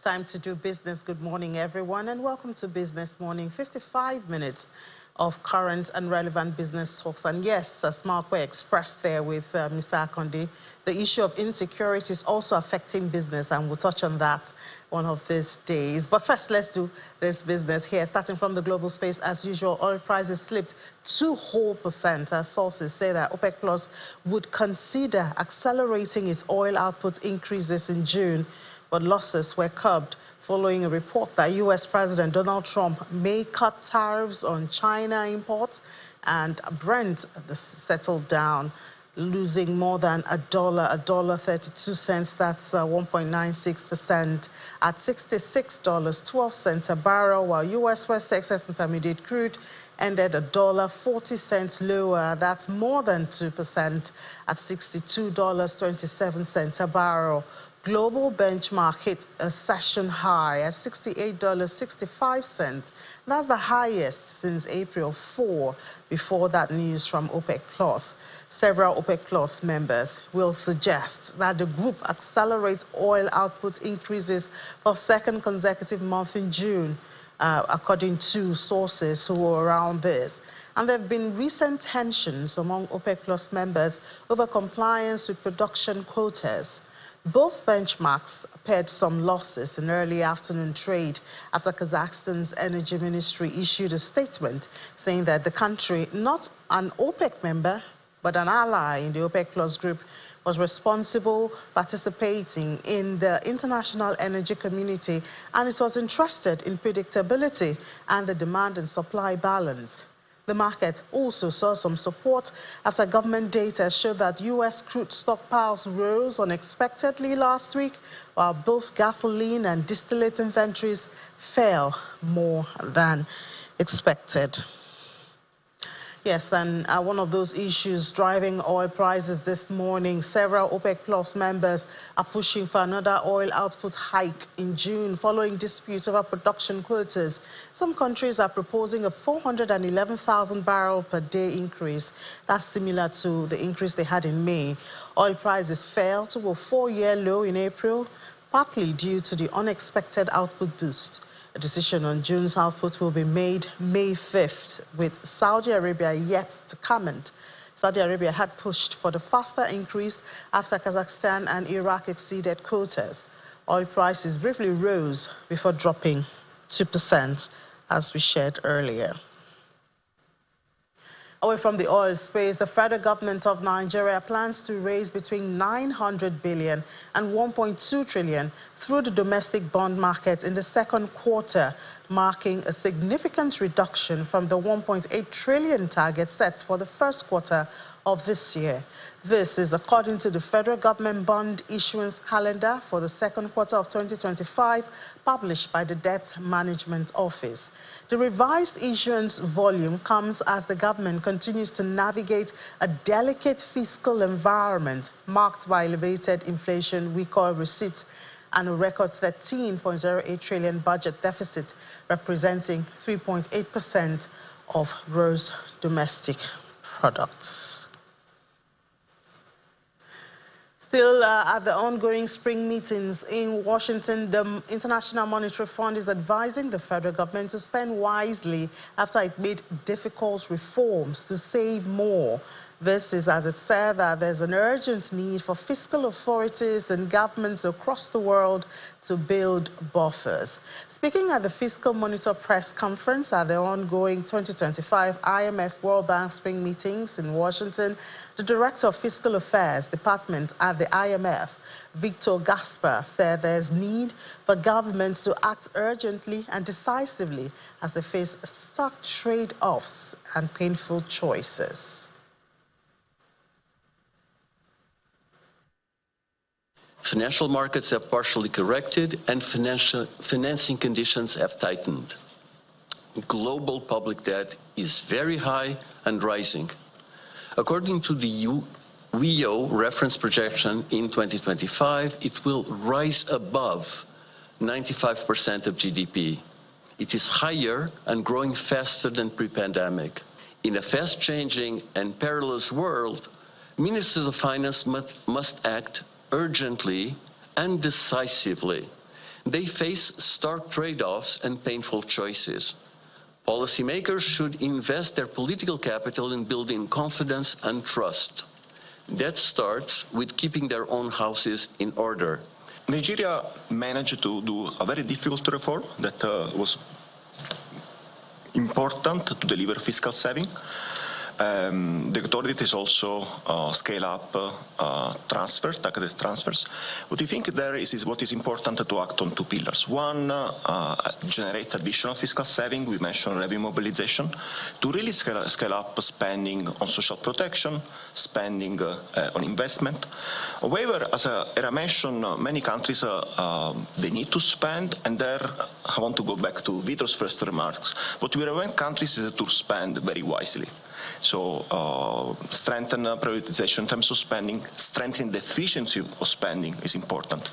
time to do business. Good morning, everyone, and welcome to Business Morning. 55 minutes of current and relevant business talks. And yes, as Mark expressed there with Mr. Akonde, the issue of insecurity is also affecting business, and we'll touch on that one of these days. But first, let's do this business here. Starting from the global space, as usual, oil prices slipped 2% as sources say that OPEC Plus would consider accelerating its oil output increases in June, but losses were curbed following a report that U.S. President Donald Trump may cut tariffs on China imports, and Brent settled down, losing more than $1.32. That's 1.96% at $66.12 a barrel, while U.S. West Texas Intermediate crude ended $1.40 lower. That's more than 2% at $62.27 a barrel. Global benchmark hit a session high at $68.65. That's the highest since April 4, before that news from OPEC Plus. Several OPEC Plus members will suggest that the group accelerates oil output increases for second consecutive month in June, according to sources who were around this. And there have been recent tensions among OPEC Plus members over compliance with production quotas. Both benchmarks paired some losses in early afternoon trade after Kazakhstan's energy ministry issued a statement saying that the country, not an OPEC member, but an ally in the OPEC Plus group, was responsible participating in the international energy community, and it was interested in predictability and the demand and supply balance. The market also saw some support after government data showed that U.S. crude stockpiles rose unexpectedly last week, while both gasoline and distillate inventories fell more than expected. Yes, and one of those issues driving oil prices this morning, several OPEC Plus members are pushing for another oil output hike in June following disputes over production quotas. Some countries are proposing a 411,000 barrel per day increase. That's similar to the increase they had in May. Oil prices fell to a 4-year low in April, partly due to the unexpected output boost. A decision on June's output will be made May 5th, with Saudi Arabia yet to comment. Saudi Arabia had pushed for the faster increase after Kazakhstan and Iraq exceeded quotas. Oil prices briefly rose before dropping 2%, as we shared earlier. Away from the oil space, the federal government of Nigeria plans to raise between 900 billion and 1.2 trillion through the domestic bond market in the second quarter, marking a significant reduction from the 1.8 trillion target set for the first quarter of this year. This is according to the federal government bond issuance calendar for the second quarter of 2025, published by the Debt Management Office. The revised issuance volume comes as the government continues to navigate a delicate fiscal environment marked by elevated inflation, weaker receipts, and a record 13.08 trillion budget deficit, representing 3.8% of gross domestic products. Still at the ongoing spring meetings in Washington, the International Monetary Fund is advising the federal government to spend wisely after it made difficult reforms to save more. This is as it said that there's an urgent need for fiscal authorities and governments across the world to build buffers. Speaking at the Fiscal Monitor press conference at the ongoing 2025 IMF World Bank spring meetings in Washington, the Director of Fiscal Affairs Department at the IMF, Victor Gaspar, said there's need for governments to act urgently and decisively as they face stark trade-offs and painful choices. Financial markets have partially corrected and financing conditions have tightened. Global public debt is very high and rising. According to the WEO reference projection in 2025, it will rise above 95% of GDP. It is higher and growing faster than pre-pandemic. In a fast-changing and perilous world, ministers of finance must act urgently and decisively. They face stark trade-offs and painful choices. Policymakers should invest their political capital in building confidence and trust. That starts with keeping their own houses in order. Nigeria managed to do a very difficult reform that was important to deliver fiscal saving. The authorities also scale up targeted transfers. What we think there is what is important to act on two pillars. One, generate additional fiscal saving. We mentioned revenue mobilization to really scale up spending on social protection, spending on investment. However, as I mentioned, many countries they need to spend, and there I want to go back to Vitor's first remarks. What we recommend countries is to spend very wisely. So strengthen prioritization in terms of spending, strengthening the efficiency of spending is important.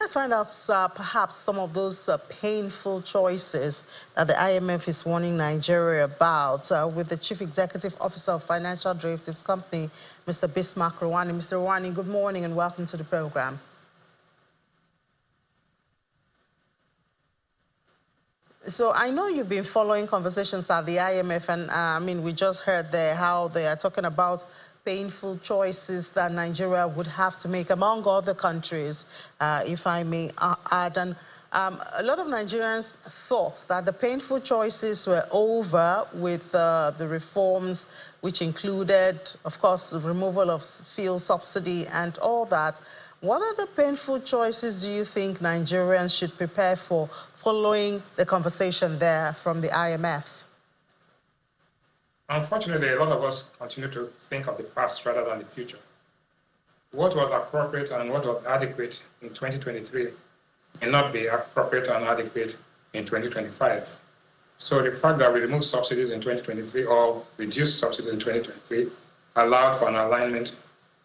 Let's find out perhaps some of those painful choices that the IMF is warning Nigeria about with the Chief Executive Officer of Financial Derivatives Company, Mr. Bismarck Rewane. Mr. Rewane, good morning and welcome to the program. So I know you've been following conversations at the IMF, and I mean, we just heard there how they are talking about painful choices that Nigeria would have to make among other countries, if I may add. And a lot of Nigerians thought that the painful choices were over with the reforms, which included, of course, the removal of fuel subsidy and all that. What are the painful choices do you think Nigerians should prepare for following the conversation there from the IMF? Unfortunately, a lot of us continue to think of the past rather than the future. What was appropriate and what was adequate in 2023 may not be appropriate and adequate in 2025. So the fact that we removed subsidies in 2023 or reduced subsidies in 2023 allowed for an alignment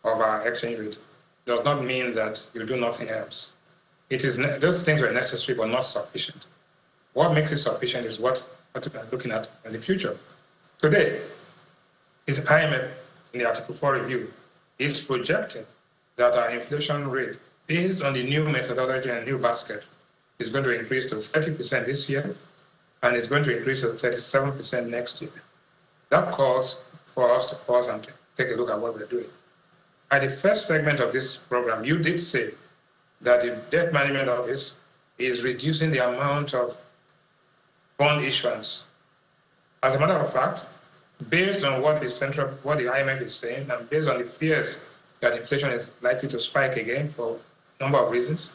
of our exchange rate does not mean that you do nothing else. Those things were necessary but not sufficient. What makes it sufficient is what we're looking at in the future. Today, is IMF in the Article 4 review is projecting that our inflation rate, based on the new methodology and new basket, is going to increase to 30% this year, and it's going to increase to 37% next year. That calls for us to pause and take a look at what we're doing. At the first segment of this program, you did say that the Debt Management Office is reducing the amount of bond issuance. As a matter of fact, based on what the IMF is saying, and based on the fears that inflation is likely to spike again for a number of reasons,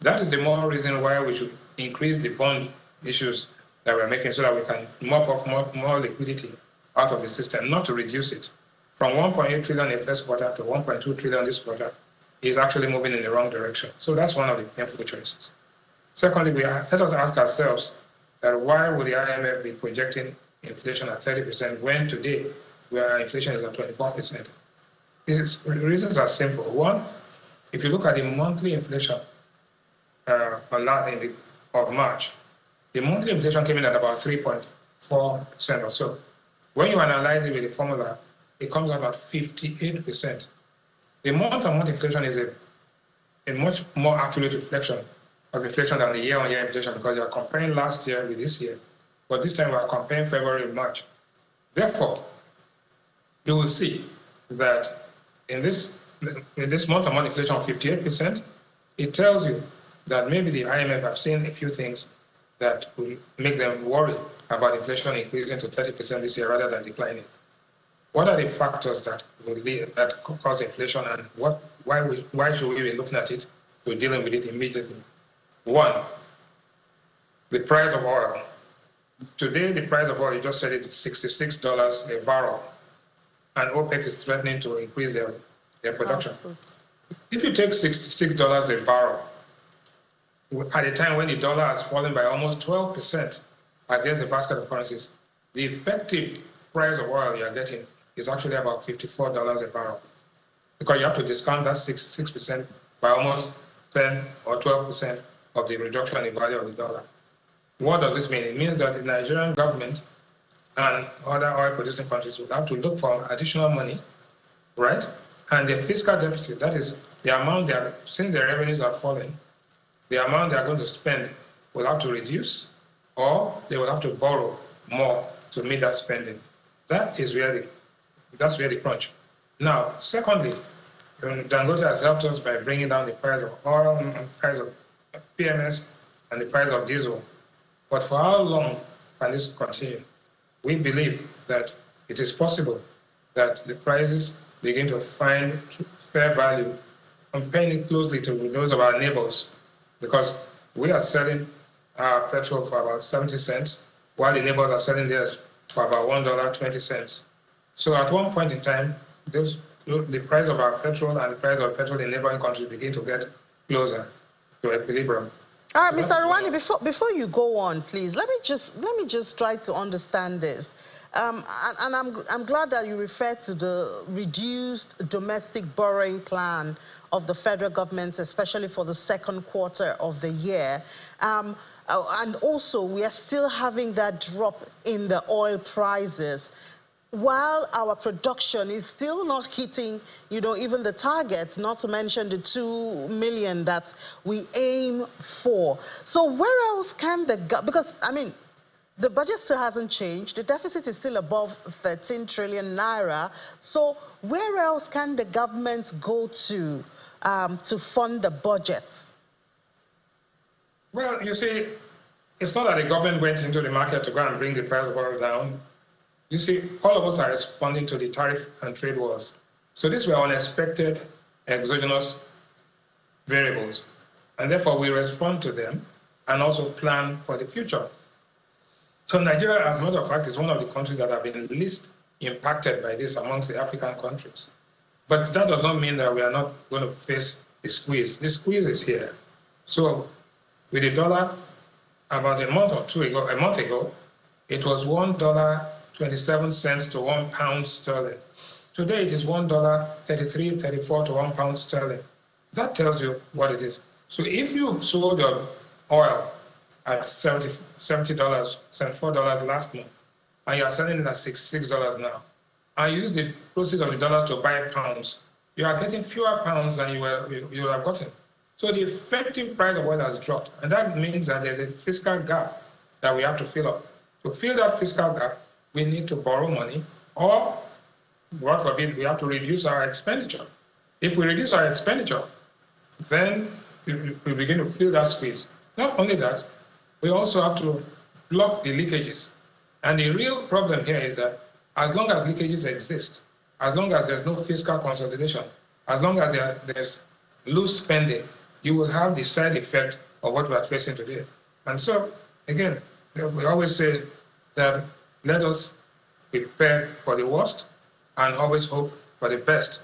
that is the more reason why we should increase the bond issues that we're making so that we can mop up more liquidity out of the system, not to reduce it. From 1.8 trillion in the first quarter to 1.2 trillion this quarter is actually moving in the wrong direction. So that's one of the painful choices. Secondly, let us ask ourselves that why would the IMF be projecting inflation at 30% when today where inflation is at 24%? The reasons are simple. One, if you look at the monthly inflation of March, the monthly inflation came in at about 3.4% or so. When you analyze it with the formula, it comes out at 58%. The month-on-month inflation is a much more accurate reflection of inflation than the year-on-year inflation because you are comparing last year with this year. But this time we are comparing February and March. Therefore, you will see that in this month-on-month inflation of 58%, it tells you that maybe the IMF have seen a few things that will make them worry about inflation increasing to 30% this year rather than declining. What are the factors that cause inflation, and why should we be looking at it to dealing with it immediately? One, the price of oil. Today, the price of oil, you just said it, is $66 a barrel, and OPEC is threatening to increase their production. If you take $66 a barrel, at a time when the dollar has fallen by almost 12% against the basket of currencies, the effective price of oil you're getting is actually about $54 a barrel, because you have to discount that 6% by almost 10 or 12% of the reduction in value of the dollar. What does this mean? It means that the Nigerian government and other oil-producing countries will have to look for additional money, right? And the fiscal deficit, that is the amount since their revenues are falling, the amount they are going to spend will have to reduce, or they will have to borrow more to meet that spending. That's where the crunch. Now, secondly, Dangote has helped us by bringing down the price of oil, and the price of PMS, and the price of diesel. But for how long can this continue? We believe that it is possible that the prices begin to find fair value, comparing it closely to those of our neighbors, because we are selling our petrol for about 70 cents, while the neighbors are selling theirs for about $1.20. So at one point in time, the price of our petrol and the price of petrol in neighboring countries begin to get closer to equilibrium. All right, Mr. Rewane, before you go on, please, let me just try to understand this. And I'm glad that you referred to the reduced domestic borrowing plan of the federal government, especially for the second quarter of the year. And also, we are still having that drop in the oil prices, while our production is still not hitting, even the target, not to mention the 2 million that we aim for. So where else can because, I mean, the budget still hasn't changed. The deficit is still above 13 trillion naira. So where else can the government go to fund the budget? Well, you see, it's not that the government went into the market to go and bring the price of oil down. You see, all of us are responding to the tariff and trade wars. So these were unexpected exogenous variables. And therefore, we respond to them and also plan for the future. So Nigeria, as a matter of fact, is one of the countries that have been least impacted by this amongst the African countries. But that does not mean that we are not going to face the squeeze. The squeeze is here. So with the dollar, about a month ago, it was $1.27 to £1 sterling. Today it is $1.33, 34 to £1 sterling. That tells you what it is. So if you sold your oil at $74 last month, and you are selling it at $66 now, and you use the proceeds of the dollars to buy pounds, you are getting fewer pounds than you have gotten. So the effective price of oil has dropped, and that means that there's a fiscal gap that we have to fill up. To fill that fiscal gap, we need to borrow money, or, God forbid, we have to reduce our expenditure. If we reduce our expenditure, then we begin to feel that squeeze. Not only that, we also have to block the leakages. And the real problem here is that as long as leakages exist, as long as there's no fiscal consolidation, as long as there's loose spending, you will have the side effect of what we are facing today. And so, again, we always say that let us prepare for the worst and always hope for the best.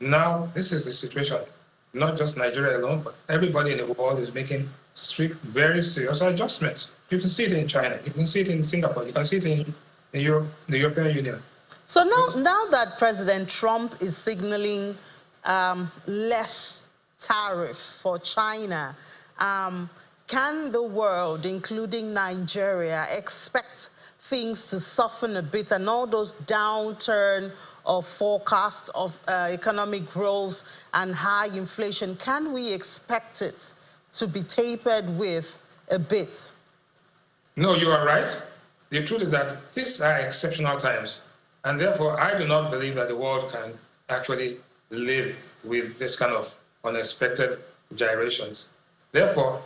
Now, this is the situation. Not just Nigeria alone, but everybody in the world is making strict, very serious adjustments. You can see it in China, you can see it in Singapore, you can see it in the European Union. So now that President Trump is signaling less tariff for China, can the world, including Nigeria, expect things to soften a bit, and all those downturn of forecasts of economic growth and high inflation, can we expect it to be tapered with a bit? No, you are right. The truth is that these are exceptional times, and therefore I do not believe that the world can actually live with this kind of unexpected gyrations. Therefore,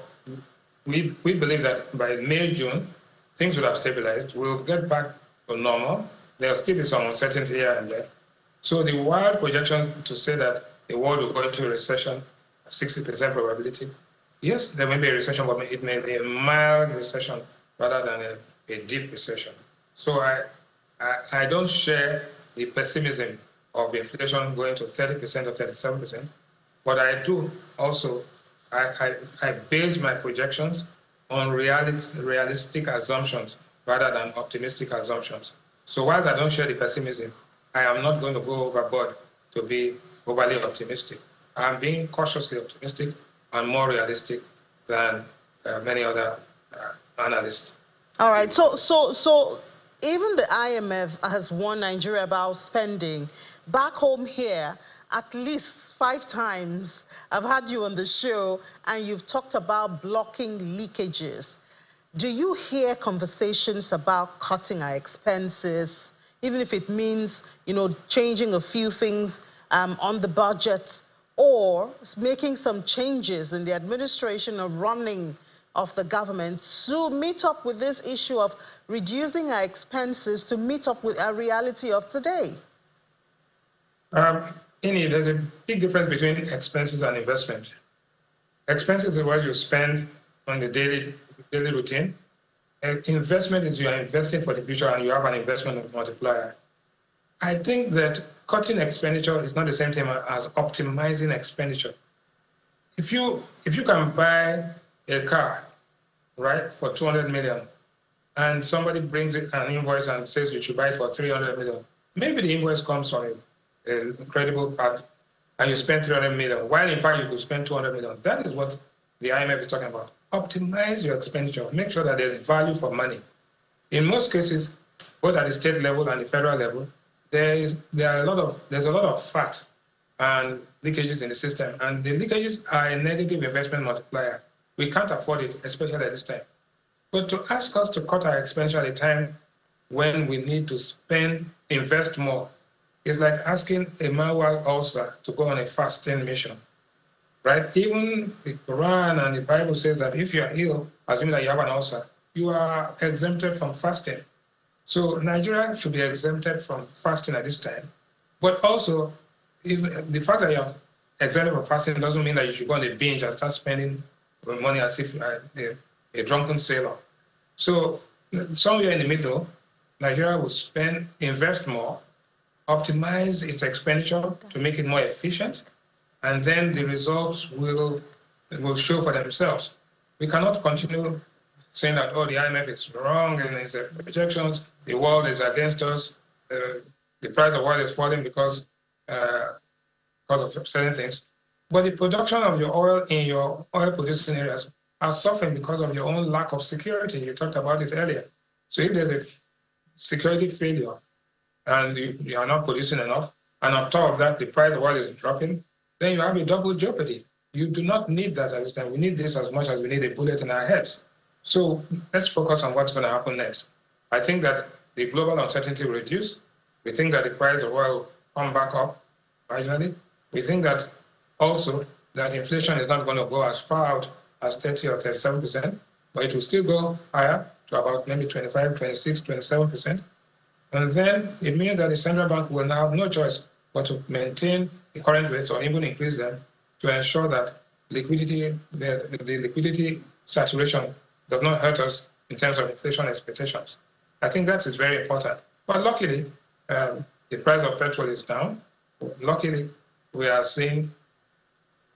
we believe that by May, June, things will have stabilized. We'll get back to normal. There'll still be some uncertainty here and there. So the wild projection to say that the world will go into a recession, 60% probability. Yes, there may be a recession, but it may be a mild recession rather than a deep recession. So I don't share the pessimism of inflation going to 30% or 37%, but I do also, I base my projections on realistic assumptions rather than optimistic assumptions. So while I don't share the pessimism, I am not going to go overboard to be overly optimistic. I'm being cautiously optimistic and more realistic than many other analysts. All right. So even the IMF has warned Nigeria about spending. Back home here, at least 5 times I've had you on the show, and you've talked about blocking leakages. Do you hear conversations about cutting our expenses, even if it means, changing a few things on the budget, or making some changes in the administration or running of the government to meet up with this issue of reducing our expenses to meet up with our reality of today? There's a big difference between expenses and investment. Expenses is what you spend on the daily routine. Investment is you are investing for the future, and you have an investment multiplier. I think that cutting expenditure is not the same thing as optimizing expenditure. If you can buy a car, right, for 200 million, and somebody brings an invoice and says you should buy it for 300 million, maybe the invoice comes from an incredible part, and you spend 300 million, while in fact you could spend 200 million. That is what the IMF is talking about. Optimize your expenditure. Make sure that there's value for money. In most cases, both at the state level and the federal level, there's a lot of fat and leakages in the system, and the leakages are a negative investment multiplier. We can't afford it, especially at this time. But to ask us to cut our expenditure at a time when we need to invest more, is like asking a man with ulcer to go on a fasting mission, right? Even the Quran and the Bible says that if you are ill, assuming that you have an ulcer, you are exempted from fasting. So Nigeria should be exempted from fasting at this time. But also, if the fact that you are exempted from fasting doesn't mean that you should go on a binge and start spending money as if you are a drunken sailor. So somewhere in the middle, Nigeria will invest more, optimize its expenditure to make it more efficient, and then the results will show for themselves. We cannot continue saying that, oh, the IMF is wrong in its projections, the world is against us, the price of oil is falling because of certain things. But the production of your oil in your oil-producing areas are suffering because of your own lack of security. You talked about it earlier. So if there's a security failure and you are not producing enough, and on top of that, the price of oil is dropping, then you have a double jeopardy. You do not need that at this time. We need this as much as we need a bullet in our heads. So let's focus on what's going to happen next. I think that the global uncertainty will reduce. We think that the price of oil will come back up marginally. We think that also that inflation is not going to go as far out as 30 or 37%, but it will still go higher to about maybe 25, 26, 27%. And then it means that the central bank will now have no choice but to maintain the current rates or even increase them to ensure that the liquidity saturation does not hurt us in terms of inflation expectations. I think that is very important. But luckily, the price of petrol is down. Luckily, we are seeing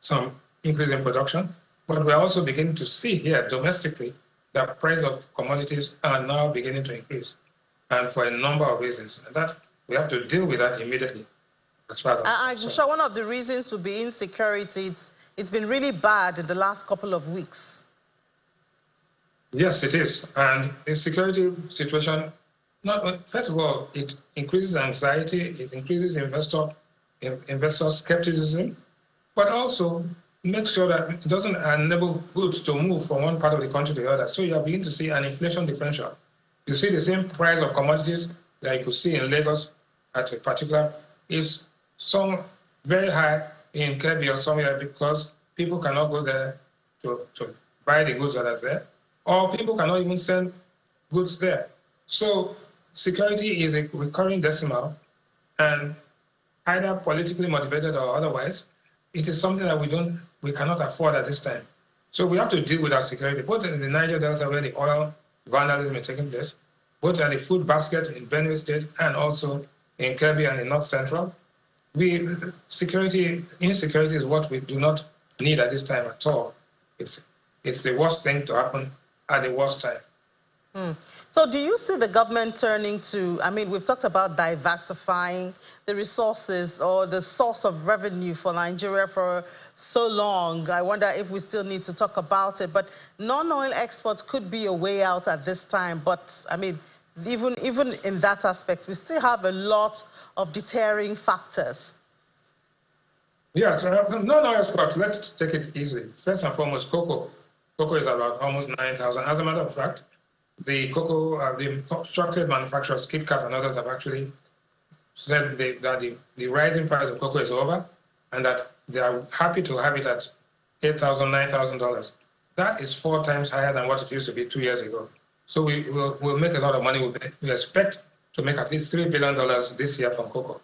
some increase in production, but we are also beginning to see here domestically that price of commodities are now beginning to increase, and for a number of reasons. And that we have to deal with that immediately. As far as I'm sure one of the reasons to be insecurity, it's been really bad in the last couple of weeks. Yes, it is. And the security situation, first of all, it increases anxiety, it increases investor skepticism, but also makes sure that it doesn't enable goods to move from one part of the country to the other. So you are beginning to see an inflation differential. You see the same price of commodities that you could see in Lagos at a particular is some very high in Kebbi or somewhere because people cannot go there to buy the goods that are there, or people cannot even send goods there. So security is a recurring decimal, and either politically motivated or otherwise, it is something that we cannot afford at this time. So we have to deal with our security, both in the Niger Delta where the oil vandalism is taking place, both at the food basket in Benue State and also in Kebbi and in North Central. Insecurity is what we do not need at this time at all. It's the worst thing to happen at the worst time. So do you see the government turning to, we've talked about diversifying the resources or the source of revenue for Nigeria for so long. I wonder if we still need to talk about it. But non-oil exports could be a way out at this time. But, even in that aspect, we still have a lot of deterring factors. Yeah, so non-exports, let's take it easy. First and foremost, cocoa. Cocoa is about almost 9,000. As a matter of fact, the cocoa, the chocolate manufacturers, KitKat and others have actually said that the rising price of cocoa is over and that they are happy to have it at $8,000, $9,000. That is 4 times higher than what it used to be 2 years ago. So we'll make a lot of money. We expect to make at least $3 billion this year from cocoa.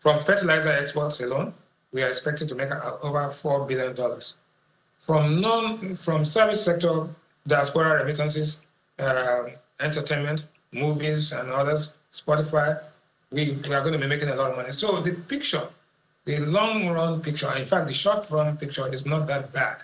From fertilizer exports alone, we are expecting to make over $4 billion. From service sector, diaspora remittances, entertainment, movies and others, Spotify, we are going to be making a lot of money. So the picture, the long run picture, in fact, the short run picture is not that bad.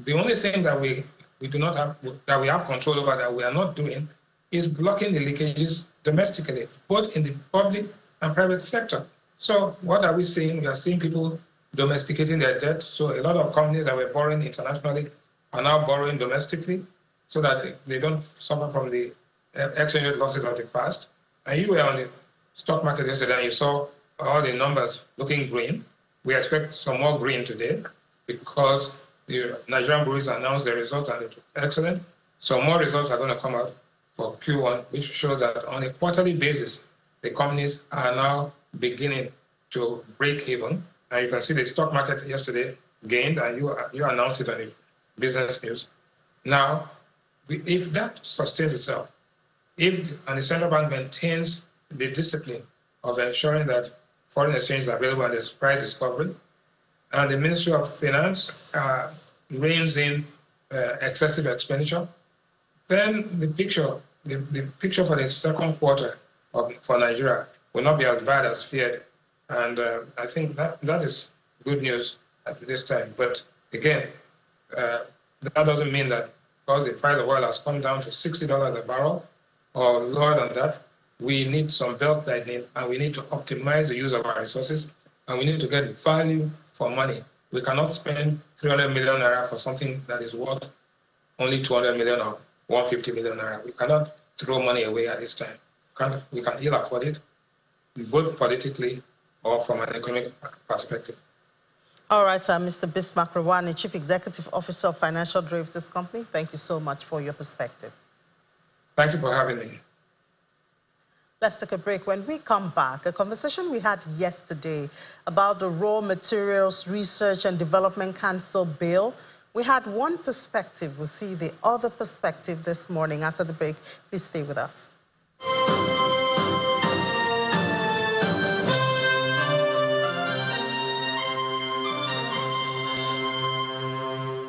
The only thing that we do not have, that we have control over, that we are not doing, is blocking the leakages domestically, both in the public and private sector. So what are we seeing? We are seeing people domesticating their debt. So a lot of companies that were borrowing internationally are now borrowing domestically so that they don't suffer from the exchange rate losses of the past. And you were on the stock market yesterday and you saw all the numbers looking green. We expect some more green today because the Nigerian breweries announced their results and it's excellent. So more results are going to come out for Q1, which shows that on a quarterly basis, the companies are now beginning to break even. And you can see the stock market yesterday gained, and you announced it on the business news. Now, if that sustains itself, and the central bank maintains the discipline of ensuring that foreign exchange is available and there's price discovery, and the Ministry of Finance reins in excessive expenditure, then the picture for the second quarter for Nigeria will not be as bad as feared. And I think that is good news at this time. But again, that doesn't mean that because the price of oil has come down to $60 a barrel or lower than that, we need some belt tightening and we need to optimize the use of our resources and we need to get value for money. We cannot spend 300 million naira for something that is worth only 200 million or 150 million naira. We cannot throw money away at this time. We can ill afford it, both politically or from an economic perspective. All right, Mr. Bismarck Rewane, Chief Executive Officer of Financial Derivatives Company, thank you so much for your perspective. Thank you for having me. Let's take a break. When we come back, a conversation we had yesterday about the Raw Materials Research and Development Council bill. We had one perspective. We'll see the other perspective this morning. After the break, please stay with us.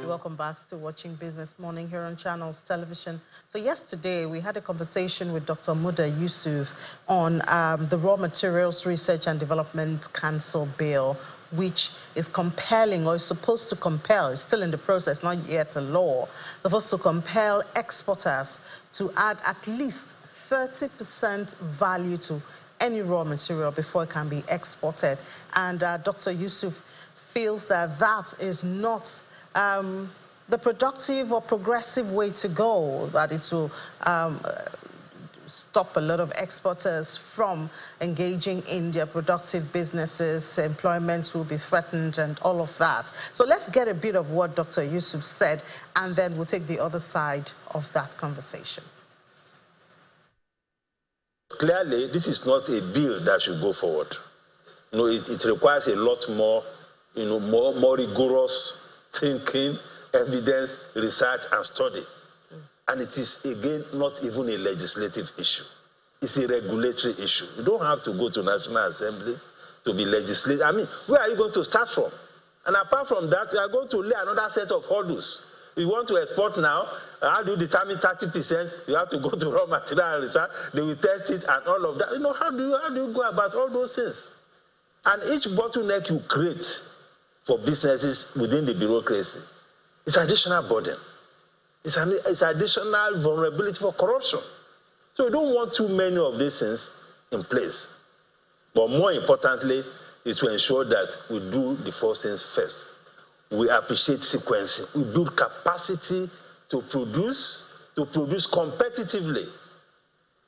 Welcome back to Watching Business Morning here on Channels Television. So yesterday we had a conversation with Dr. Muda Yusuf on the Raw Materials Research and Development Council bill, which is compelling, or is supposed to compel, it's still in the process, not yet a law, supposed to compel exporters to add at least 30% value to any raw material before it can be exported. And Dr. Yusuf feels that that is not the productive or progressive way to go, that it will stop a lot of exporters from engaging in their productive businesses, employment will be threatened and all of that. So let's get a bit of what Dr. Yusuf said and then we'll take the other side of that conversation. Clearly, this is not a bill that should go forward. You know, it requires a lot more, more rigorous thinking, evidence, research, and study. And it is, again, not even a legislative issue. It's a regulatory issue. You don't have to go to National Assembly to be legislative. I mean, where are you going to start from? And apart from that, you are going to lay another set of hurdles. You want to export now, how do you determine 30%? You have to go to raw material research, they will test it and all of that. You know, how do you go about all those things? And each bottleneck you create for businesses within the bureaucracy, it's additional burden. It's additional vulnerability for corruption. So we don't want too many of these things in place. But more importantly, is to ensure that we do the first things first. We appreciate sequencing. We build capacity to produce competitively.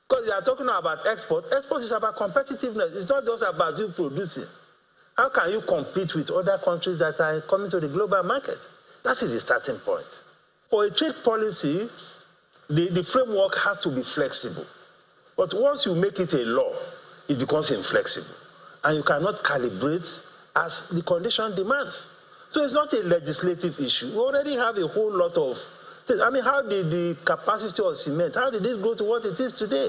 Because we are talking about export. Export is about competitiveness. It's not just about you producing. How can you compete with other countries that are coming to the global market? That is the starting point. For a trade policy, the framework has to be flexible. But once you make it a law, it becomes inflexible. And you cannot calibrate as the condition demands. So it's not a legislative issue. We already have a whole lot of things. I mean, how did the capacity of cement, how did it grow to what it is today?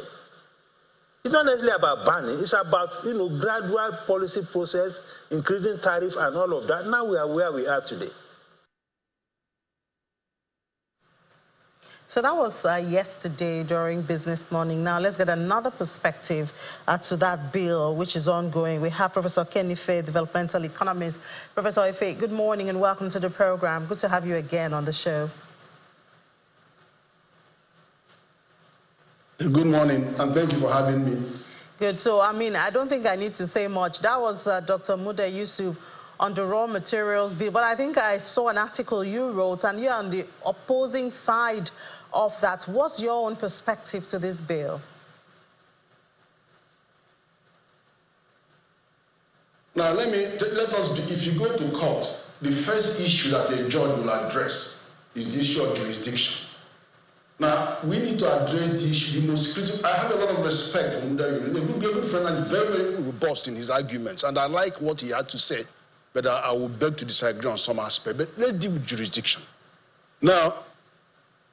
It's not necessarily about banning. It's about, gradual policy process, increasing tariff and all of that. Now we are where we are today. So that was yesterday during Business Morning. Now let's get another perspective to that bill, which is ongoing. We have Professor Ken Ife, developmental economist. Professor Ife, good morning and welcome to the program. Good to have you again on the show. Good morning, and thank you for having me. Good. So, I mean, I don't think I need to say much. That was Dr. Mude Yusuf on the raw materials bill. But I think I saw an article you wrote, and you're on the opposing side of that. What's your own perspective to this bill? Now, let us be, if you go to court, the first issue that a judge will address is the issue of jurisdiction. Now, we need to address the issue, the most critical. I have a lot of respect for Muda. He's a good friend and very, very robust in his arguments, and I like what he had to say, but I will beg to disagree on some aspect. But let's deal with jurisdiction. Now,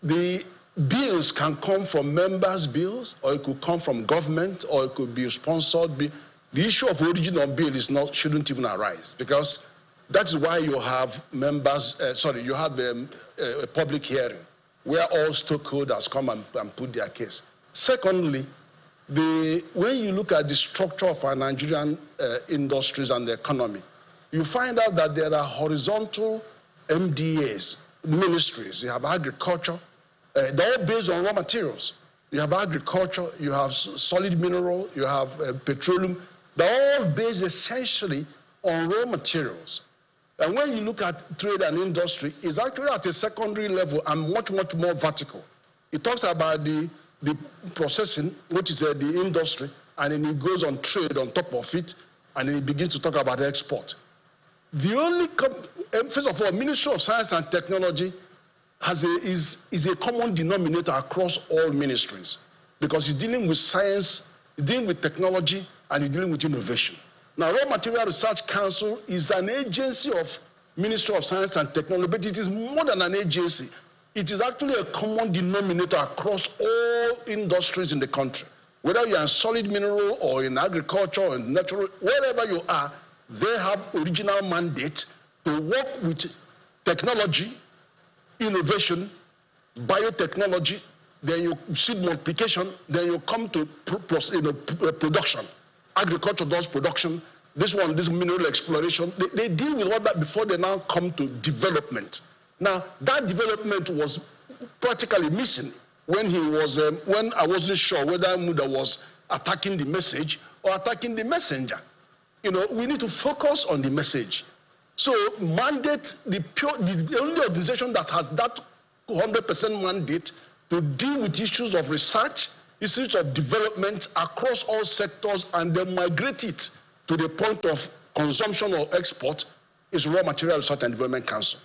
the bills can come from members' bills, or it could come from government, or it could be sponsored. The issue of origin of bill shouldn't even arise, because that's why you have members. You have a public hearing where all stakeholders come and put their case. Secondly, when you look at the structure of our Nigerian industries and the economy, you find out that there are horizontal MDAs, ministries. You have agriculture. They're all based on raw materials. You have agriculture, you have solid mineral, you have petroleum. They're all based essentially on raw materials. And when you look at trade and industry, it's actually at a secondary level and much, much more vertical. It talks about the processing, which is the industry, and then it goes on trade on top of it, and then it begins to talk about export. The only, first of all, Ministry of Science and Technology is a common denominator across all ministries, because it's dealing with science, it's dealing with technology, and it's dealing with innovation. Now, Raw Material Research Council is an agency of Ministry of Science and Technology, but it is more than an agency. It is actually a common denominator across all industries in the country. Whether you're in solid mineral or in agriculture or in natural, wherever you are, they have original mandate to work with technology, innovation, biotechnology, then you seed multiplication, then you come to production. Agriculture does production. This mineral exploration. They deal with all that before they now come to development. Now, that development was practically missing when when I wasn't sure whether Muda was attacking the message or attacking the messenger. We need to focus on the message. So mandate, the only organization that has that 100% mandate to deal with issues of research, issues of development across all sectors, and then migrate it to the point of consumption or export is Raw Material Research and Development Council.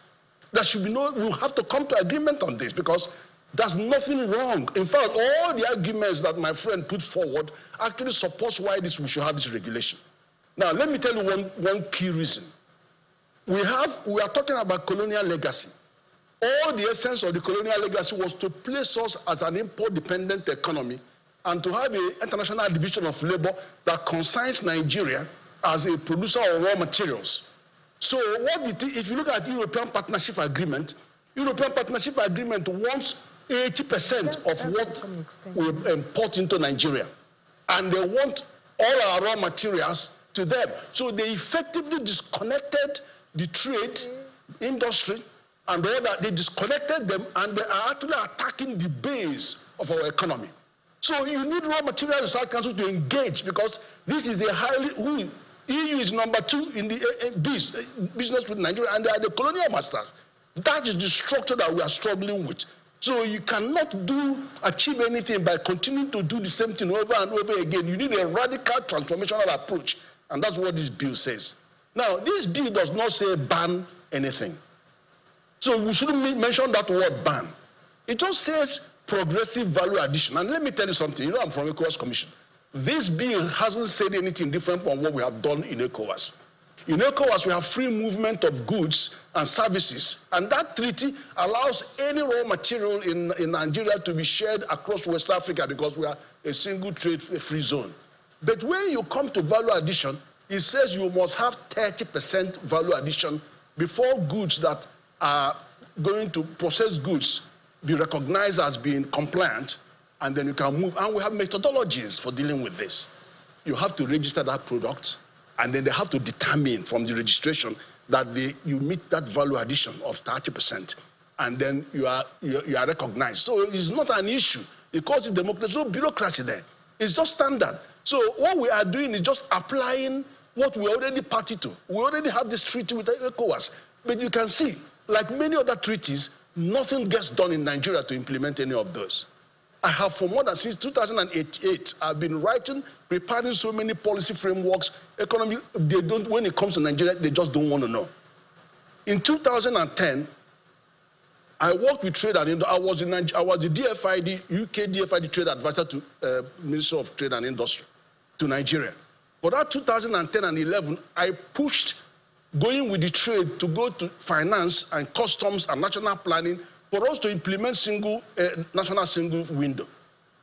There should be we'll have to come to agreement on this, because there's nothing wrong. In fact, all the arguments that my friend put forward actually supports why we should have this regulation. Now, let me tell you one key reason. We are talking about colonial legacy. All the essence of the colonial legacy was to place us as an import-dependent economy and to have an international division of labor that consigns Nigeria as a producer of raw materials. So if you look at the European Partnership Agreement wants 80% of what we import into Nigeria. And they want all our raw materials to them. So they effectively disconnected the trade, industry, and all that. They disconnected them, and they are actually attacking the base of our economy. So you need Raw Material Research Council to engage, because this is the EU is number 2 in the business with Nigeria, and they are the colonial masters. That is the structure that we are struggling with. So you cannot achieve anything by continuing to do the same thing over and over again. You need a radical transformational approach, and that's what this bill says. Now, this bill does not say ban anything. So we shouldn't mention that word ban. It just says progressive value addition. And let me tell you something. You know, I'm from ECOWAS Commission. This bill hasn't said anything different from what we have done in ECOWAS. In ECOWAS, we have free movement of goods and services, and that treaty allows any raw material in Nigeria to be shared across West Africa because we are a single trade free zone. But when you come to value addition, it says you must have 30% value addition before goods that are going to process goods be recognized as being compliant, and then you can move. And we have methodologies for dealing with this. You have to register that product, and then they have to determine from the registration that you meet that value addition of 30%, and then you are recognized. So it's not an issue because it's democracy, no bureaucracy there. It's just standard. So what we are doing is just applying what we already party to. We already have this treaty with ECOWAS, but you can see, like many other treaties, nothing gets done in Nigeria to implement any of those. I have for more than since 2008, I've been preparing so many policy frameworks. Economy, when it comes to Nigeria, they just don't want to know. In 2010, I worked with trade and industry. I was the DFID, UK DFID trade advisor to Ministry of Trade and Industry to Nigeria. For that 2010 and 11, I pushed going with the trade to go to finance and customs and national planning for us to implement national single window.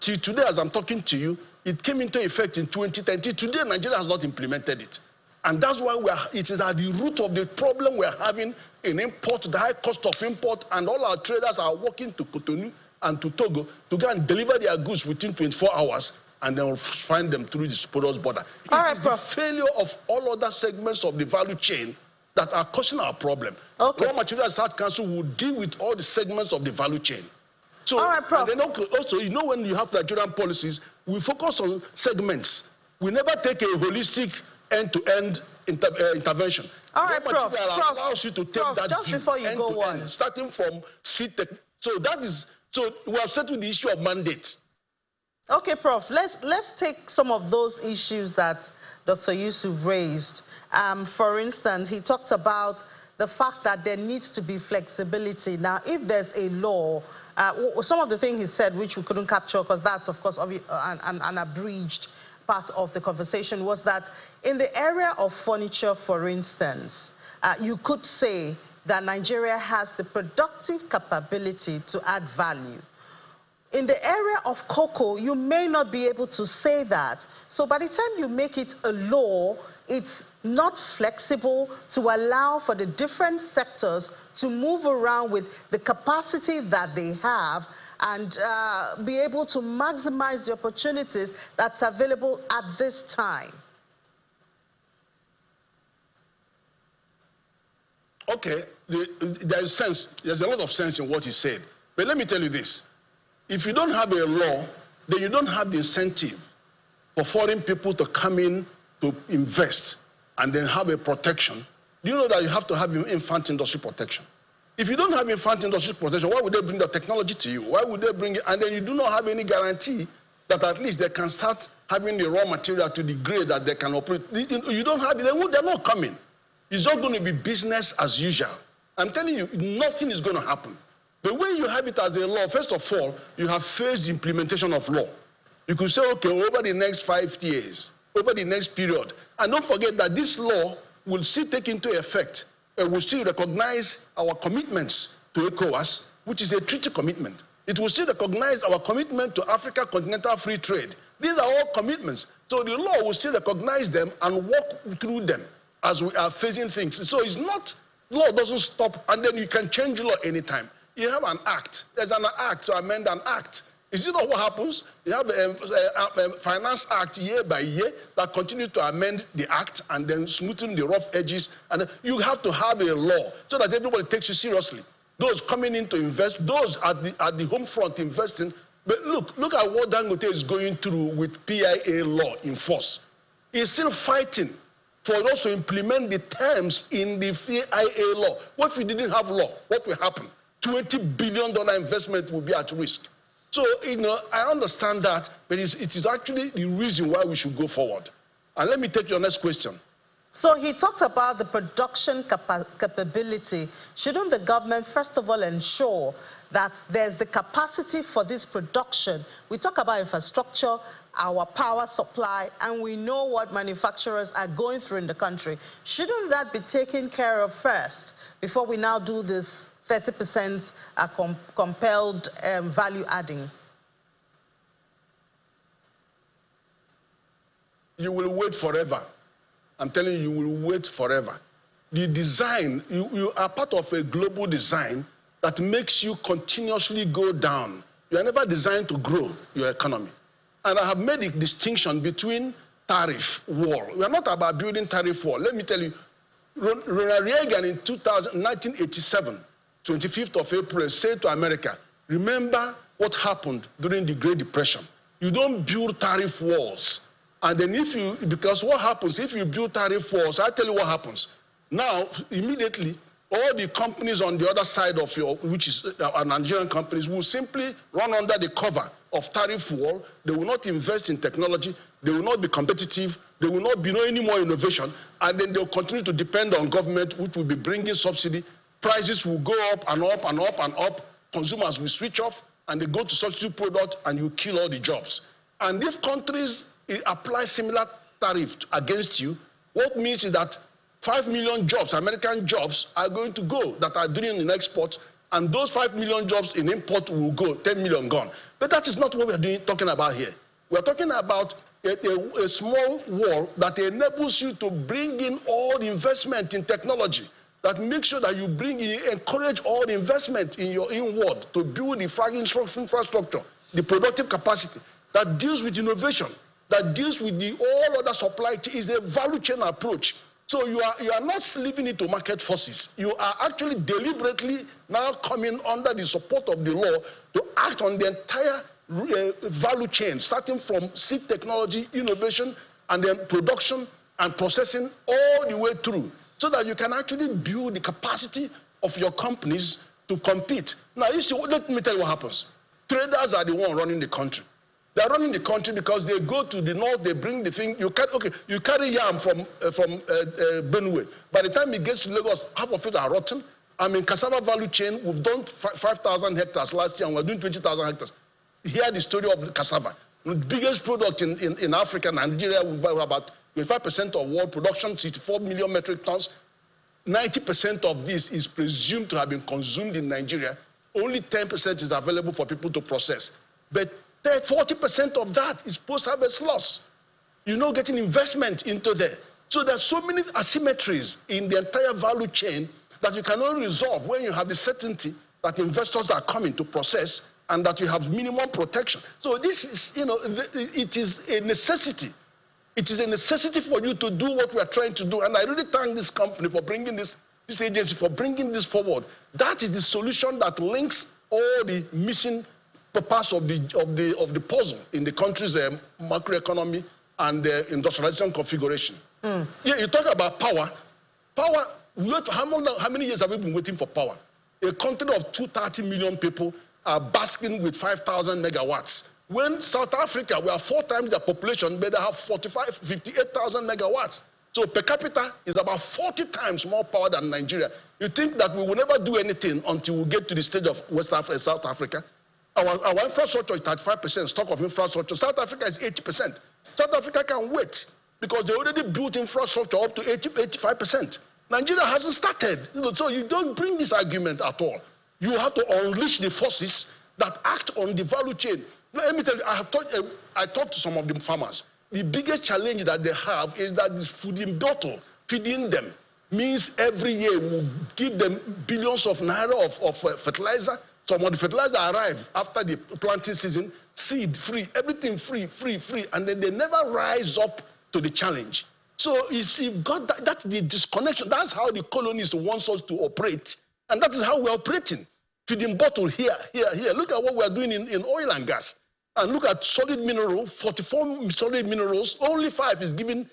Till today, as I'm talking to you, it came into effect in 2010. Today, Nigeria has not implemented it. And that's why it is at the root of the problem we're having in import, the high cost of import, and all our traders are working to Cotonou and to Togo to go and deliver their goods within 24 hours, and then we'll find them through the porous border. It is the failure of all other segments of the value chain that are causing our problem. Okay. Raw Materials Research Council will deal with all the segments of the value chain. So, and then also, you know, when you have Nigerian policies, we focus on segments. We never take a holistic end-to-end intervention. All right, Prof. Allows you to take that just view before you go on, starting from seed tech. So we have settled the issue of mandates. Okay, Prof. Let's take some of those issues that Dr. Yusuf raised. For instance, he talked about the fact that there needs to be flexibility. Now, if there's a law, some of the things he said, which we couldn't capture, because that's, of course, an abridged part of the conversation, was that in the area of furniture, for instance, you could say that Nigeria has the productive capability to add value. In the area of cocoa, you may not be able to say that. So by the time you make it a law, it's not flexible to allow for the different sectors to move around with the capacity that they have and be able to maximize the opportunities that's available at this time. Okay, there's a lot of sense in what he said. But let me tell you this. If you don't have a law, then you don't have the incentive for foreign people to come in to invest and then have a protection. Do you know that you have to have infant industry protection? If you don't have infant industry protection, why would they bring the technology to you? Why would they bring it? And then you do not have any guarantee that at least they can start having the raw material to the grade that they can operate. You don't have it, they're not coming. It's not going to be business as usual. I'm telling you, nothing is going to happen. The way you have it as a law, first of all, you have faced the implementation of law. You could say, okay, over the next 5 years, over the next period, and don't forget that this law will still take into effect and will still recognize our commitments to ECOWAS, which is a treaty commitment. It will still recognize our commitment to Africa continental free trade. These are all commitments. So the law will still recognize them and work through them as we are facing things. So it's not, law doesn't stop, and then you can change law anytime. You have an act. There's an act to amend an act. Is it not what happens? You have a finance act year by year that continues to amend the act and then smoothen the rough edges. And you have to have a law so that everybody takes you seriously. Those coming in to invest, those at the home front investing. But look at what Dangote is going through with PIA law in force. He's still fighting for us to implement the terms in the PIA law. What if we didn't have law? What will happen? $20 billion investment will be at risk. So, I understand that, but it is actually the reason why we should go forward. And let me take your next question. So he talked about the production capability. Shouldn't the government, first of all, ensure that there's the capacity for this production? We talk about infrastructure, our power supply, and we know what manufacturers are going through in the country. Shouldn't that be taken care of first before we now do this 30% compelled value adding? You will wait forever. I'm telling you, you will wait forever. The design, you are part of a global design that makes you continuously go down. You are never designed to grow your economy. And I have made a distinction between tariff war. We are not about building tariff wall. Let me tell you, Ronald Reagan in 1987, 25th of April, said to America, remember what happened during the Great Depression. You don't build tariff walls. And then because what happens if you build tariff walls, I tell you what happens. Now, immediately, all the companies on the other side of which is our Nigerian companies, will simply run under the cover of tariff wall. They will not invest in technology. They will not be competitive. There will not be any more innovation. And then they'll continue to depend on government, which will be bringing subsidy. Prices will go up and up and up and up. Consumers will switch off, and they go to substitute product, and you kill all the jobs. And if countries apply similar tariff against you, what means is that 5 million jobs, American jobs, are going to go that are doing in export, and those 5 million jobs in import will go, 10 million gone. But that is not what we are talking about here. We are talking about a small wall that enables you to bring in all the investment in technology, that makes sure that you encourage all the investment in your inward to build the infrastructure, the productive capacity that deals with innovation, that deals with all other supply chain. Is a value chain approach. So you are not leaving it to market forces. You are actually deliberately now coming under the support of the law to act on the entire value chain, starting from seed technology, innovation, and then production and processing all the way through, so that you can actually build the capacity of your companies to compete. Now, you see, let me tell you what happens. Traders are the one running the country. They're running the country because they go to the north, they bring the thing. You carry yam from Benue. By the time it gets to Lagos, half of it are rotten. I mean, cassava value chain, we've done 5,000 hectares last year, and we're doing 20,000 hectares. Hear the story of the cassava. The biggest product in Africa, Nigeria, we're about 25% of world production, 64 million metric tons. 90% of this is presumed to have been consumed in Nigeria. Only 10% is available for people to process. But 40% of that is post-harvest loss. You're not getting investment into there. So there's so many asymmetries in the entire value chain that you can only resolve when you have the certainty that investors are coming to process and that you have minimum protection. So this is, it is a necessity. It is a necessity for you to do what we are trying to do. And I really thank this company for bringing this agency for bringing this forward. That is the solution that links all the missing parts of the puzzle in the country's macroeconomy and industrialization configuration. Yeah, you talk about power. Power. How many years have we been waiting for power? A country of 230 million people are basking with 5,000 megawatts. When South Africa, we are 4 times their population, but they have 58,000 megawatts. So per capita is about 40 times more power than Nigeria. You think that we will never do anything until we get to the stage of West Africa, South Africa? Our infrastructure is 35%, stock of infrastructure. South Africa is 80%. South Africa can wait because they already built infrastructure up to 85%. Nigeria hasn't started. So you don't bring this argument at all. You have to unleash the forces that act on the value chain. Let me tell you, I talked to some of the farmers. The biggest challenge that they have is that this feeding bottle, feeding them, means every year we'll give them billions of naira of fertilizer. Some of the fertilizer arrive after the planting season, seed free, everything free, and then they never rise up to the challenge. So if you've got that's the disconnection. That's how the colonists want us to operate, and that is how we're operating. Feeding bottle here. Look at what we're doing in oil and gas. And look at solid mineral, 44 solid minerals, only 5 is giving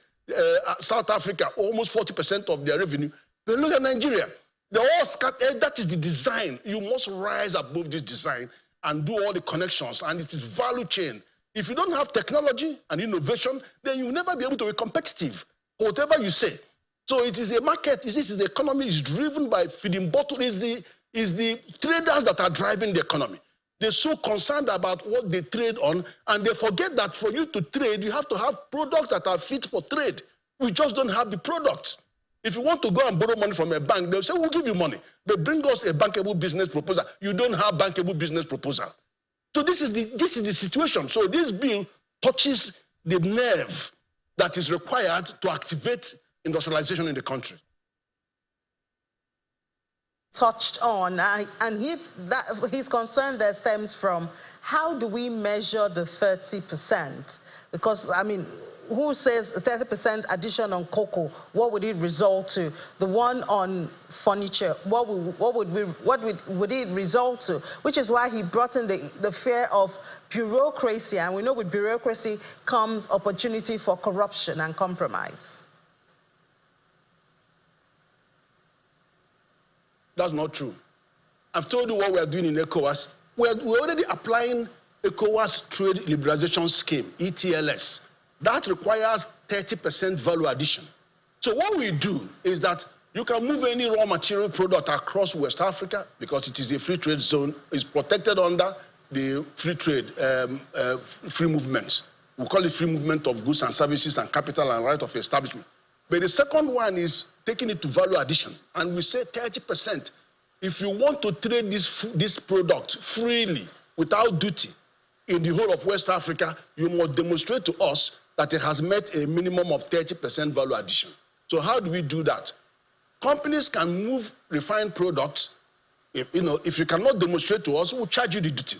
South Africa almost 40% of their revenue. But look at Nigeria. They're all scattered. That is the design. You must rise above this design and do all the connections. And it is value chain. If you don't have technology and innovation, then you'll never be able to be competitive. Whatever you say. So it is a market. This is the economy is driven by feeding bottle. Is the traders that are driving the economy. They're so concerned about what they trade on, and they forget that for you to trade, you have to have products that are fit for trade. We just don't have the products. If you want to go and borrow money from a bank, they'll say, we'll give you money. They bring us a bankable business proposal. You don't have bankable business proposal. So this is the situation. So this bill touches the nerve that is required to activate industrialization in the country. Touched on, and his concern there stems from how do we measure the 30%? Because, I mean, who says 30% addition on cocoa, what would it result to? The one on furniture, what would it result to? Which is why he brought in the fear of bureaucracy, and we know with bureaucracy comes opportunity for corruption and compromise. That's not true. I've told you what we are doing in ECOWAS. We're already applying ECOWAS Trade Liberalization Scheme, ETLS. That requires 30% value addition. So what we do is that you can move any raw material product across West Africa because it is a free trade zone. It's protected under the free trade, free movements. We call it free movement of goods and services and capital and right of establishment. But the second one is taking it to value addition. And we say 30%. If you want to trade this product freely without duty in the whole of West Africa, you must demonstrate to us that it has met a minimum of 30% value addition. So how do we do that? Companies can move refined products. If you cannot demonstrate to us, we'll charge you the duty.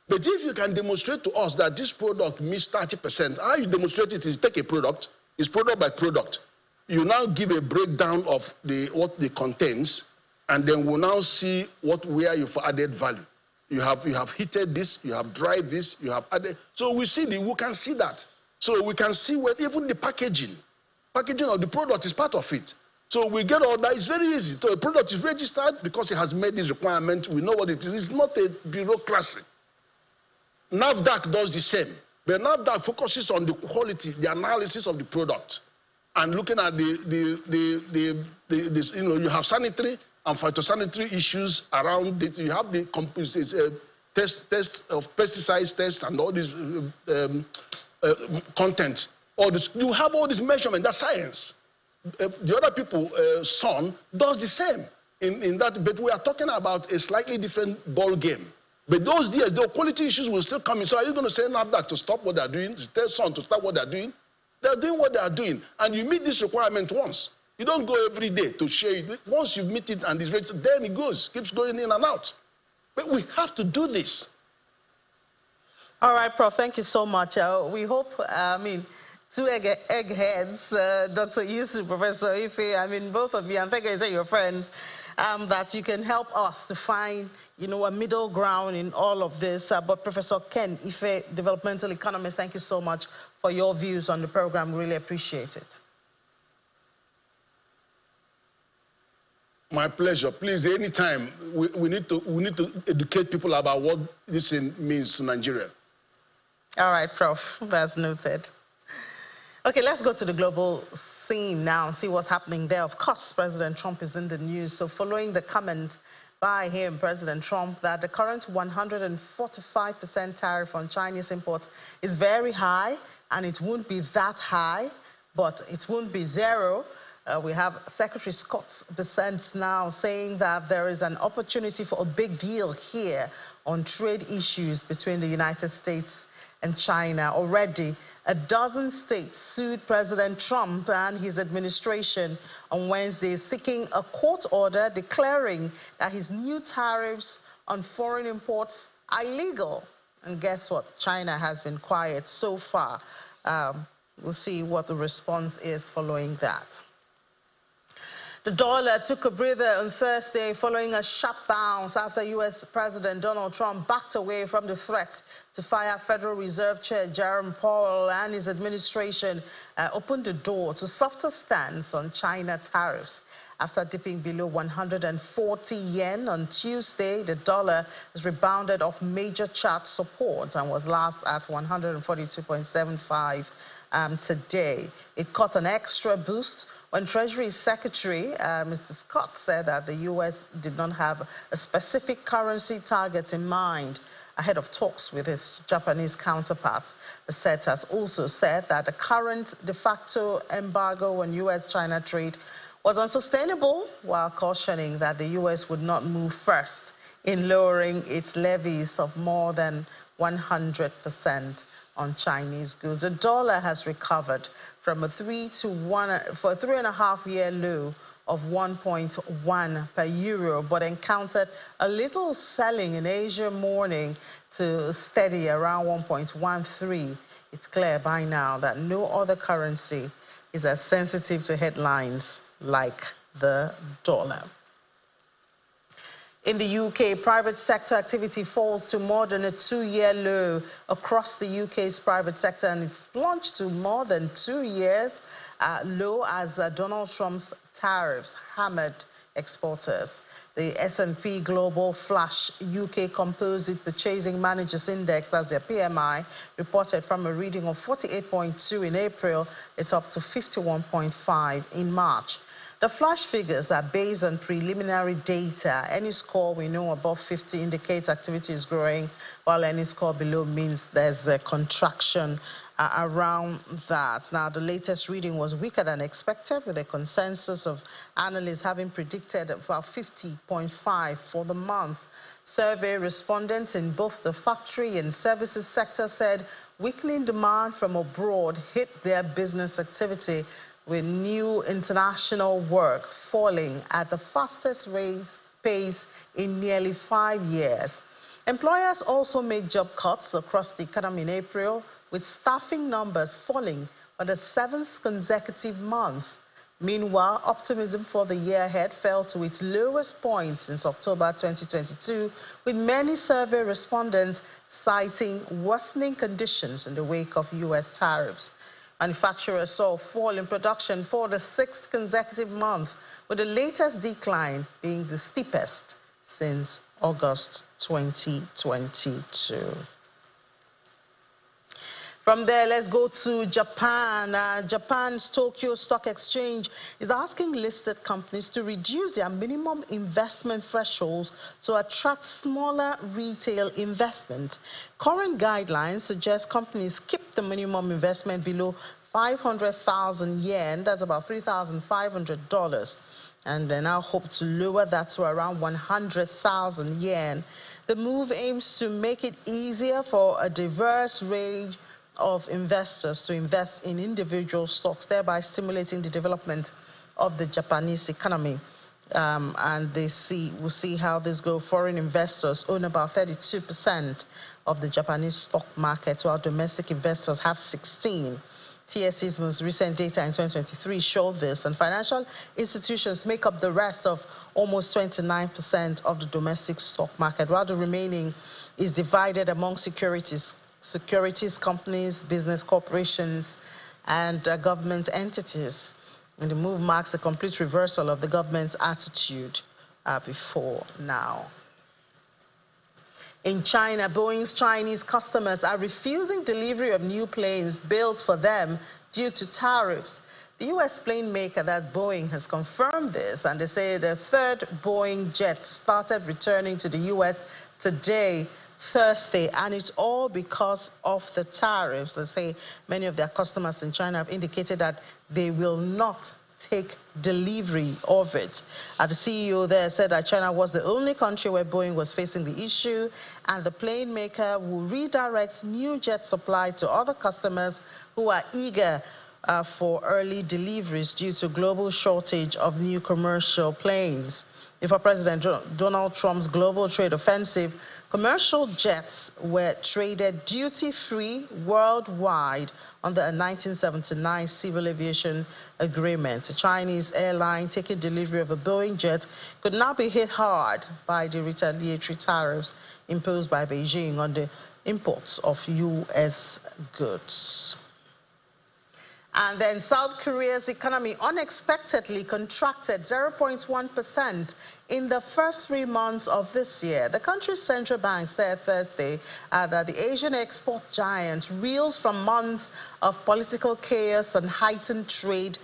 But if you can demonstrate to us that this product meets 30%, how you demonstrate it is take a product, it's product by product. You now give a breakdown of what it contains, and then we'll now see where you've added value. You have heated this, you have dried this, you have added. So we can see that. So we can see even the packaging of the product is part of it. So we get all that. It's very easy. So the product is registered because it has made this requirement. We know what it is. It's not a bureaucracy. NAFDAC does the same, but NAFDAC focuses on the quality, the analysis of the product. And looking at you have sanitary and phytosanitary issues around it. You have the test of pesticides test and all this content. You have all this measurement. That's science. The other people, SON, does the same in that. But we are talking about a slightly different ball game. But those years, the quality issues will still come in. So are you going to say NAFDAC to stop what they're doing? To tell SON to stop what they're doing? They're doing what they are doing, and you meet this requirement once. You don't go every day to share it. Once you meet it and it's ready, then it keeps going in and out. But we have to do this. All right, Prof, thank you so much. We hope, two eggheads, Dr. Yusuf, Professor Ife, both of you, and thank you, your friends, that you can help us to find, a middle ground in all of this. But Professor Ken Ife, developmental economist, thank you so much for your views on the program. Really appreciate it. My pleasure. Please, anytime, we need to educate people about what this means to Nigeria. All right, Prof, that's noted. Okay, let's go to the global scene now and see what's happening there. Of course, President Trump is in the news. So following the comment by him, President Trump, that the current 145% tariff on Chinese imports is very high, and it won't be that high, but it won't be zero. We have Secretary Scott Bessent now saying that there is an opportunity for a big deal here on trade issues between the United States and China. Already, a dozen states sued President Trump and his administration on Wednesday, seeking a court order declaring that his new tariffs on foreign imports are illegal. And guess what? China has been quiet so far. We'll see what the response is following that. The dollar took a breather on Thursday following a sharp bounce after U.S. President Donald Trump backed away from the threat to fire Federal Reserve Chair Jerome Powell, and his administration opened the door to softer stance on China tariffs. After dipping below 140 yen on Tuesday, the dollar has rebounded off major chart support and was last at 142.75 today. It caught an extra boost when Treasury Secretary Mr. Scott said that the U.S. did not have a specific currency target in mind ahead of talks with his Japanese counterparts. The Fed has also said that the current de facto embargo on U.S.-China trade was unsustainable, while cautioning that the U.S. would not move first in lowering its levies of more than 100% on Chinese goods. The dollar has recovered from a 3.5-year low of 1.1 per euro, but encountered a little selling in Asia morning to steady around 1.13. It's clear by now that no other currency is as sensitive to headlines like the dollar. In the UK, private sector activity falls to more than a 2-year low across the UK's private sector, and it's plunged to more than 2 years low as Donald Trump's tariffs hammered exporters. The S&P Global Flash UK Composite Purchasing Managers Index, that's their PMI, reported from a reading of 48.2 in April. It's up to 51.5 in March. The flash figures are based on preliminary data. Any score we know above 50 indicates activity is growing, while any score below means there's a contraction around that. Now, the latest reading was weaker than expected, with a consensus of analysts having predicted about 50.5 for the month. Survey respondents in both the factory and services sector said weakening demand from abroad hit their business activity, with new international work falling at the fastest pace in nearly 5 years. Employers also made job cuts across the economy in April, with staffing numbers falling for the 7th consecutive month. Meanwhile, optimism for the year ahead fell to its lowest point since October 2022, with many survey respondents citing worsening conditions in the wake of U.S. tariffs. Manufacturers saw a fall in production for the 6th consecutive month, with the latest decline being the steepest since August 2022. From there, let's go to Japan. Japan's Tokyo Stock Exchange is asking listed companies to reduce their minimum investment thresholds to attract smaller retail investment. Current guidelines suggest companies keep the minimum investment below 500,000 yen, that's about $3,500, and they now hope to lower that to around 100,000 yen. The move aims to make it easier for a diverse range of investors to invest in individual stocks, thereby stimulating the development of the Japanese economy. And we'll see how this goes. Foreign investors own about 32% of the Japanese stock market, while domestic investors have 16%. TSE's most recent data in 2023 showed this, and financial institutions make up the rest of almost 29% of the domestic stock market, while the remaining is divided among securities companies, business corporations, and government entities. And the move marks a complete reversal of the government's attitude before now. In China, Boeing's Chinese customers are refusing delivery of new planes built for them due to tariffs. The U.S. plane maker, that's Boeing, has confirmed this, and they say the third Boeing jet started returning to the U.S. today, Thursday, and it's all because of the tariffs. They say many of their customers in China have indicated that they will not take delivery of it. The CEO there said that China was the only country where Boeing was facing the issue, and the plane maker will redirect new jet supply to other customers who are eager for early deliveries due to global shortage of new commercial planes. Before President Donald Trump's global trade offensive, commercial jets were traded duty-free worldwide under a 1979 civil aviation agreement. A Chinese airline taking delivery of a Boeing jet could now be hit hard by the retaliatory tariffs imposed by Beijing on the imports of U.S. goods. And then South Korea's economy unexpectedly contracted 0.1% in the first 3 months of this year. The country's central bank said Thursday that the Asian export giant reels from months of political chaos and heightened trade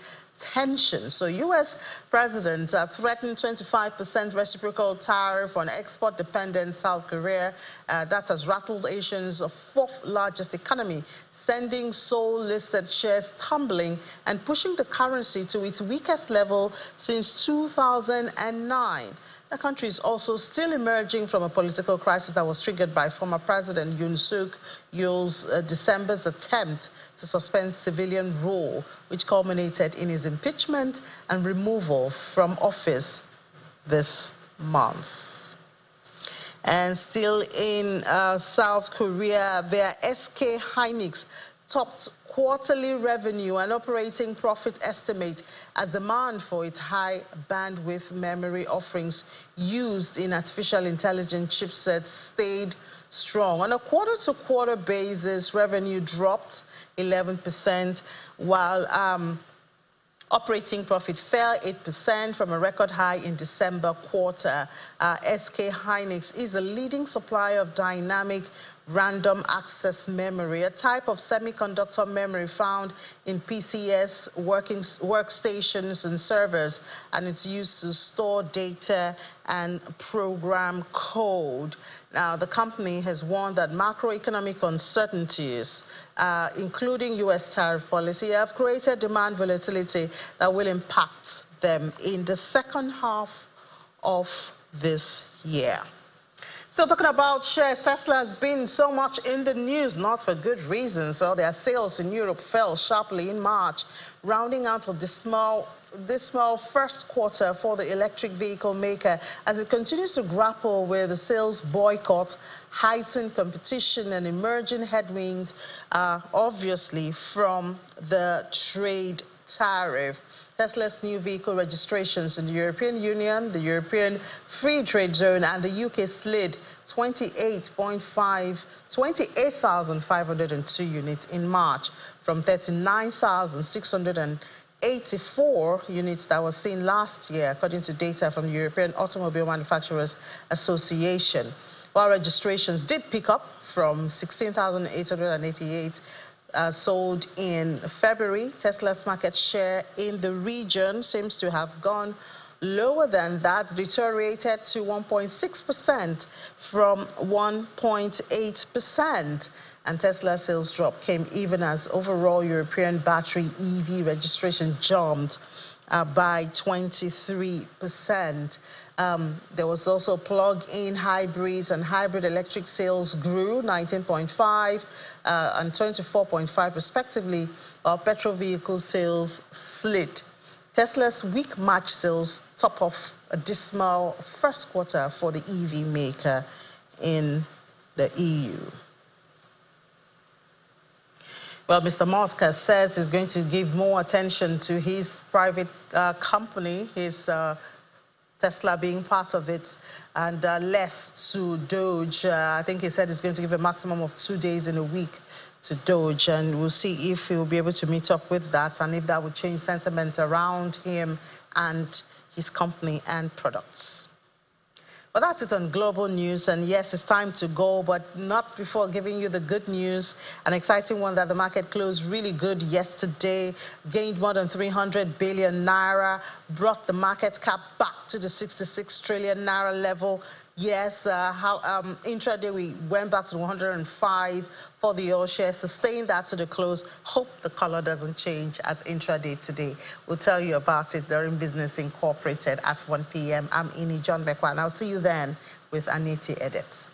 tension. So U.S. President threatened 25% reciprocal tariff on export-dependent South Korea. That has rattled Asia's fourth largest economy, sending Seoul-listed shares tumbling and pushing the currency to its weakest level since 2009. The country is also still emerging from a political crisis that was triggered by former President Yoon Suk Yeol's December's attempt to suspend civilian rule, which culminated in his impeachment and removal from office this month. And still in South Korea, their SK Hynix topped quarterly revenue and operating profit estimate as demand for its high bandwidth memory offerings used in artificial intelligence chipsets stayed strong. On a quarter-to-quarter basis, revenue dropped 11%, while operating profit fell 8% from a record high in December quarter. SK Hynix is a leading supplier of dynamic random access memory, a type of semiconductor memory found in PCs, workstations and servers, and it's used to store data and program code. Now, the company has warned that macroeconomic uncertainties, including U.S. tariff policy, have created demand volatility that will impact them in the second half of this year. Still talking about shares, Tesla has been so much in the news, not for good reasons. Well, their sales in Europe fell sharply in March, rounding out a dismal first quarter for the electric vehicle maker as it continues to grapple with the sales boycott, heightened competition and emerging headwinds, obviously from the trade tariff. Tesla's new vehicle registrations in the European Union, the European Free Trade Zone, and the UK slid 28,502 units in March from 39,684 units that were seen last year, according to data from the European Automobile Manufacturers Association. While registrations did pick up from 16,888 sold in February, Tesla's market share in the region seems to have gone lower than that, deteriorated to 1.6% from 1.8%. And Tesla sales drop came even as overall European battery EV registration jumped by 23%. There was also plug-in hybrids, and hybrid electric sales grew 19.5 and 24.5 respectively, while petrol vehicle sales slid. Tesla's weak March sales top off a dismal first quarter for the EV maker in the EU. Well, Mr. Musk says he's going to give more attention to his private company, his Tesla being part of it, and less to Doge. I think he said he's going to give a maximum of 2 days in a week to Doge, and we'll see if he will be able to meet up with that and if that would change sentiment around him and his company and products. But that's it on global news, and yes, it's time to go, but not before giving you the good news. An exciting one that the market closed really good yesterday, gained more than 300 billion naira, brought the market cap back to the 66 trillion naira level. Yes, intraday we went back to 105 for the oil share, sustained that to the close. Hope the color doesn't change at intraday today. We'll tell you about it during Business Incorporated at 1 p.m. I'm Ini John Bekwa, and I'll see you then with Aniti Edits.